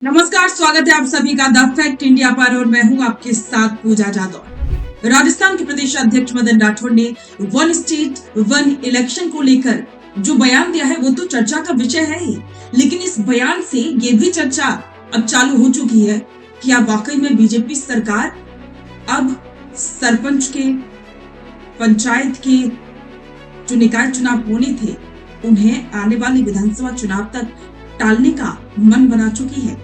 नमस्कार, स्वागत है आप सभी का द फैक्ट इंडिया पर और मैं हूं आपके साथ पूजा जादव। राजस्थान के प्रदेश अध्यक्ष मदन राठौड़ ने वन स्टेट वन इलेक्शन को लेकर जो बयान दिया है वो तो चर्चा का विषय है ही, लेकिन इस बयान से ये भी चर्चा अब चालू हो चुकी है कि अब वाकई में बीजेपी सरकार अब सरपंच के, पंचायत के जो निकाय चुनाव होने थे उन्हें आने वाले विधानसभा चुनाव तक टालने का मन बना चुकी है।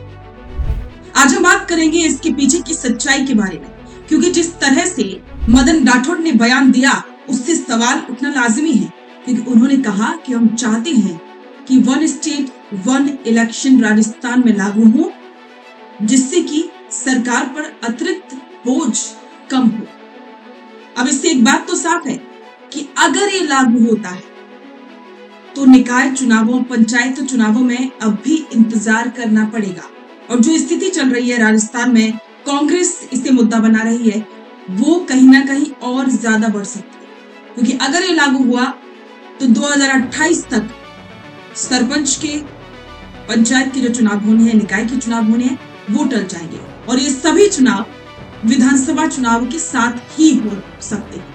आज हम बात करेंगे इसके पीछे की सच्चाई के बारे में, क्योंकि जिस तरह से मदन राठौड़ ने बयान दिया उससे सवाल उठना लाजिमी है, क्योंकि उन्होंने कहा कि हम चाहते हैं कि one state one election Rajasthan में लागू हो, जिससे कि सरकार पर अतिरिक्त बोझ कम हो। अब इससे एक बात तो साफ है कि अगर ये लागू होता है तो निकाय चुनावों, पंचायत चुनावों में अब भी इंतजार करना पड़ेगा। और जो स्थिति चल रही है राजस्थान में, कांग्रेस इसे मुद्दा बना रही है, वो कहीं ना कहीं और ज्यादा बढ़ सकती है, क्योंकि अगर ये लागू हुआ तो 2028 तक सरपंच के, पंचायत के जो चुनाव होने हैं, निकाय के चुनाव होने हैं, वो टल जाएंगे और ये सभी चुनाव विधानसभा चुनाव के साथ ही हो सकते हैं।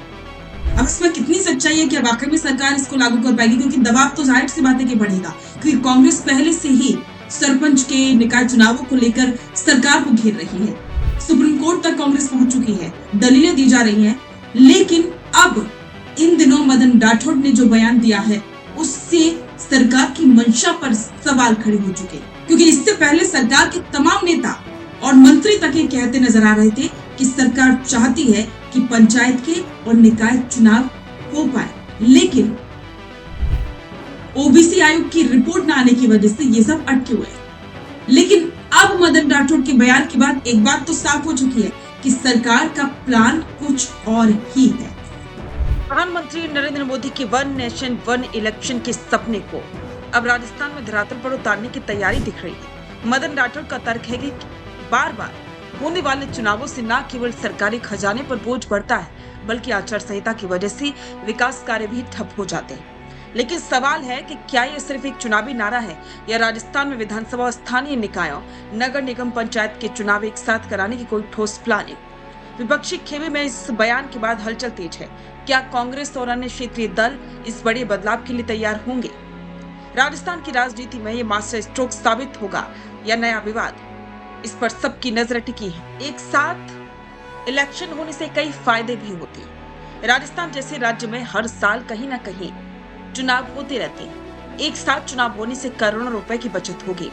अब इसमें कितनी सच्चाई है कि वाकई में सरकार इसको लागू कर पाएगी, क्योंकि दबाव तो जाहिर सी बात है कि बढ़ेगा, क्योंकि कांग्रेस पहले से ही सरपंच के, निकाय चुनावों को लेकर सरकार को घेर रही है। सुप्रीम कोर्ट तक कांग्रेस पहुंच चुकी है, दलीलें दी जा रही हैं, लेकिन अब इन दिनों मदन राठौड़ ने जो बयान दिया है उससे सरकार की मंशा पर सवाल खड़े हो चुके हैं, क्योंकि इससे पहले सरकार के तमाम नेता और मंत्री तक ये कहते नजर आ रहे थे कि सरकार चाहती है कि पंचायत के और निकाय चुनाव हो पाए, लेकिन ओबीसी आयोग की रिपोर्ट न आने की वजह से ये सब अटके हुए हैं। लेकिन अब मदन राठौड़ के बयान के बाद एक बात तो साफ हो चुकी है कि सरकार का प्लान कुछ और ही है। प्रधानमंत्री नरेंद्र मोदी के वन नेशन वन इलेक्शन के सपने को अब राजस्थान में धरातल पर उतारने की तैयारी दिख रही है। मदन राठौड़ का तर्क है कि बार बार होने वाले चुनावों से न केवल सरकारी खजाने पर बोझ बढ़ता है, बल्कि आचार संहिता की वजह से विकास कार्य भी ठप हो जाते हैं। लेकिन सवाल है कि क्या ये सिर्फ एक चुनावी नारा है या राजस्थान में विधानसभा और स्थानीय निकायों, नगर निगम, पंचायत के चुनाव एक साथ कराने की कोई ठोस प्लानिंग। विपक्षी खेमे में इस बयान के बाद हलचल तेज है। क्या कांग्रेस और अन्य क्षेत्रीय दल इस बड़े बदलाव के लिए तैयार होंगे? राजस्थान की राजनीति में ये मास्टर स्ट्रोक साबित होगा या नया विवाद? इस पर सबकी नजर टिकी है। एक साथ इलेक्शन होने से कई फायदे भी होते हैं। राजस्थान जैसे राज्य में हर साल कहीं ना कहीं चुनाव होते रहते हैं। एक साथ चुनाव होने से करोड़ों रुपए की बचत होगी।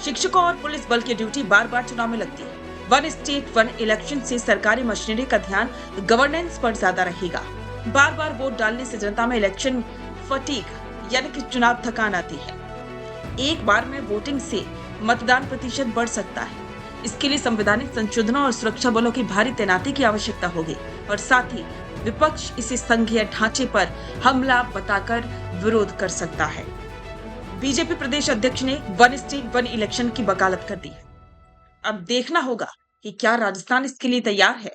शिक्षकों और पुलिस बल की ड्यूटी बार बार चुनाव में लगती है। वन स्टेट वन इलेक्शन से सरकारी मशीनरी का ध्यान गवर्नेंस पर ज्यादा रहेगा। बार बार वोट डालने से जनता में इलेक्शन फटीग यानी कि चुनाव थकान आती है। एक बार में वोटिंग से मतदान प्रतिशत बढ़ सकता है। इसके लिए संवैधानिक संशोधनों और सुरक्षा बलों की भारी तैनाती की आवश्यकता होगी और साथ ही विपक्ष इसे संघीय ढांचे पर हमला बताकर विरोध कर सकता है। बीजेपी प्रदेश अध्यक्ष ने वन स्टेट वन इलेक्शन की वकालत कर दी है। अब देखना होगा कि क्या राजस्थान इसके लिए तैयार है।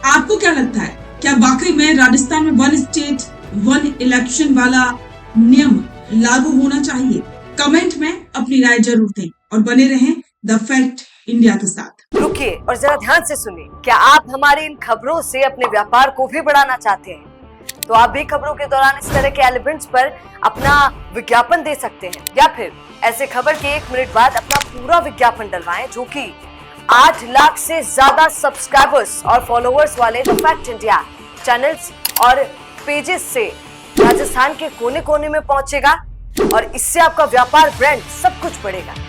आपको क्या लगता है, क्या वाकई में राजस्थान में वन स्टेट वन इलेक्शन वाला नियम लागू होना चाहिए? कमेंट में अपनी राय जरूर दें और बने रहें द फैक्ट इंडिया के साथ। रुकिए और जरा ध्यान से सुनिए। क्या आप हमारी इन खबरों से अपने व्यापार को भी बढ़ाना चाहते हैं? तो आप भी खबरों के दौरान इस तरह के एलिमेंट्स पर अपना विज्ञापन दे सकते हैं, या फिर ऐसे खबर के 1 मिनट बाद अपना पूरा विज्ञापन डलवाएं, जो कि 8 लाख से ज्यादा सब्सक्राइबर्स और फॉलोअर्स वाले द फैक्ट इंडिया चैनल्स और पेजेस से राजस्थान के कोने कोने में पहुंचेगा और इससे आपका व्यापार, ब्रांड सब कुछ बढ़ेगा।